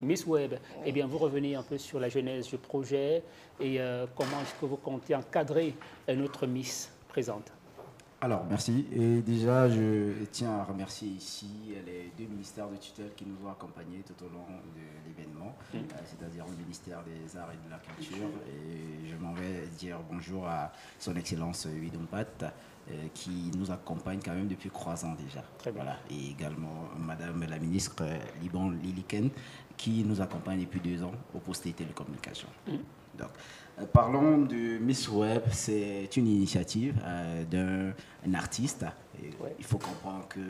Miss Web, eh Oui. bien, vous revenez un peu sur la genèse du projet et comment est-ce que vous comptez encadrer notre Miss présente? Alors, merci. Et déjà, je tiens à remercier ici les deux ministères de tutelle qui nous ont accompagnés tout au long de l'événement, c'est-à-dire le ministère des Arts et de la Culture. Et je m'en vais dire bonjour à son Excellence Widompat, qui nous accompagne quand même depuis 3 ans déjà. Très bien. Voilà. Et également Madame la ministre Liban Liliken, qui nous accompagne depuis 2 ans au poste des télécommunications. Donc, parlons de Miss Web. C'est une initiative d'un artiste. Et Ouais. il faut comprendre que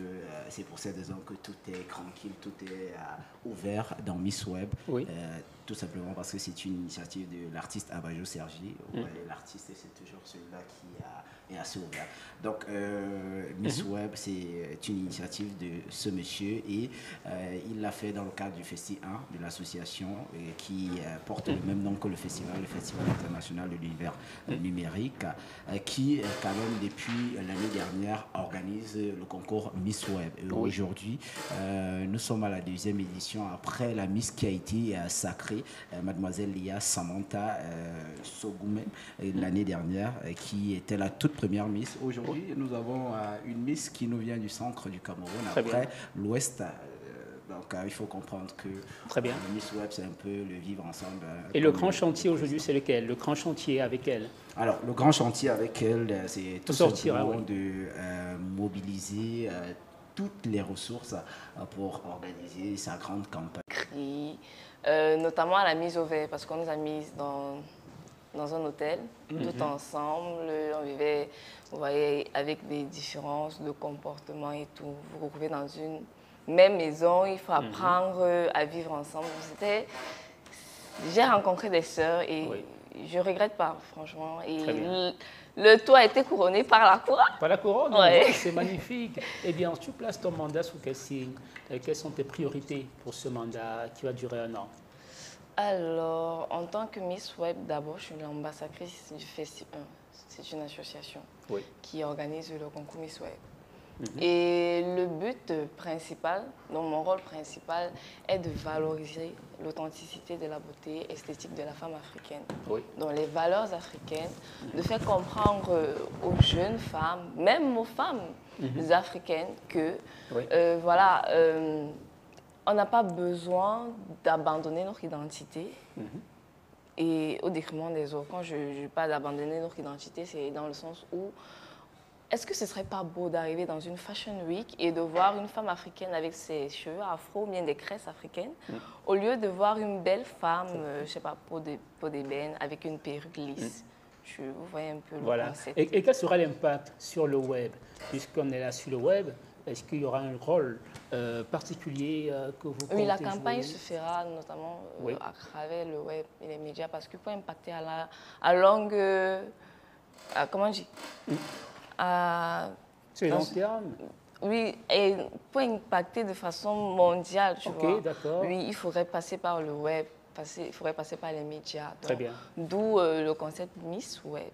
c'est pour cette raison que tout est tranquille, tout est ouvert dans Miss Web. Oui. Tout simplement parce que c'est une initiative de l'artiste Abajo Sergi. Ouais, l'artiste, c'est toujours celui-là qui est assez ouvert. Donc, Miss Web, c'est une initiative de ce monsieur et il l'a fait dans le cadre du Festi 1 de l'association qui porte le même nom que le Festival international de l'univers numérique, qui, quand même, depuis l'année dernière, organise le concours Miss Web. Et Oui. aujourd'hui, nous sommes à la 2e édition après la Miss qui a été sacrée, Mademoiselle Lia Samantha Sogoumen, l'année dernière, qui était la toute première Miss. Aujourd'hui, nous avons une Miss qui nous vient du centre du Cameroun, Très bien. après l'Ouest. Donc, il faut comprendre que Très bien. Miss Web, c'est un peu le vivre ensemble. Et le comme grand chantier le aujourd'hui, c'est lequel? Le grand chantier avec elle? Alors, le grand chantier avec elle, c'est tout sortir, simplement oui. de mobiliser toutes les ressources pour organiser sa grande campagne. Notamment à la mise au vert, parce qu'on nous a mis dans un hôtel, tout ensemble. On vivait, vous voyez, avec des différences de comportement et tout. Vous vous retrouvez dans une même maison, il faut apprendre à vivre ensemble. J'ai rencontré des sœurs et Oui. je ne regrette pas, franchement. Et Très bien. le tout a été couronné par la couronne. Pas la couronne? Ouais. Oui, c'est magnifique. Eh bien, tu places ton mandat sous quel signe? Quelles sont tes priorités pour ce mandat qui va durer 1 an? Alors, en tant que Miss Web, d'abord, je suis l'ambassadrice du Festi 1. C'est une association Oui. qui organise le concours Miss Web. Et le but principal, donc mon rôle principal, est de valoriser l'authenticité de la beauté esthétique de la femme africaine. Oui. Donc les valeurs africaines, de faire comprendre aux jeunes femmes, même aux femmes africaines, que Oui. voilà, on n'a pas besoin d'abandonner notre identité et au détriment des autres. Quand je parle d'abandonner notre identité, c'est dans le sens où est-ce que ce ne serait pas beau d'arriver dans une Fashion Week et de voir une femme africaine avec ses cheveux afro, bien des tresses africaines, au lieu de voir une belle femme, je ne sais pas, peau d'ébène, avec une perruque lisse. Vous voyez un peu le Voilà. concept. Et quel sera l'impact sur le web? Puisqu'on est là sur le web, est-ce qu'il y aura un rôle particulier que vous comptez Oui, la jouer? campagne se fera notamment Oui. à travers le web et les médias parce qu'il faut impacter à longue... comment on dit Sur le long terme? Oui, et pour impacter de façon mondiale, tu vois. Ok, d'accord. Oui, il faudrait passer par le web, il faudrait passer par les médias. Très bien. D'où le concept Miss Web.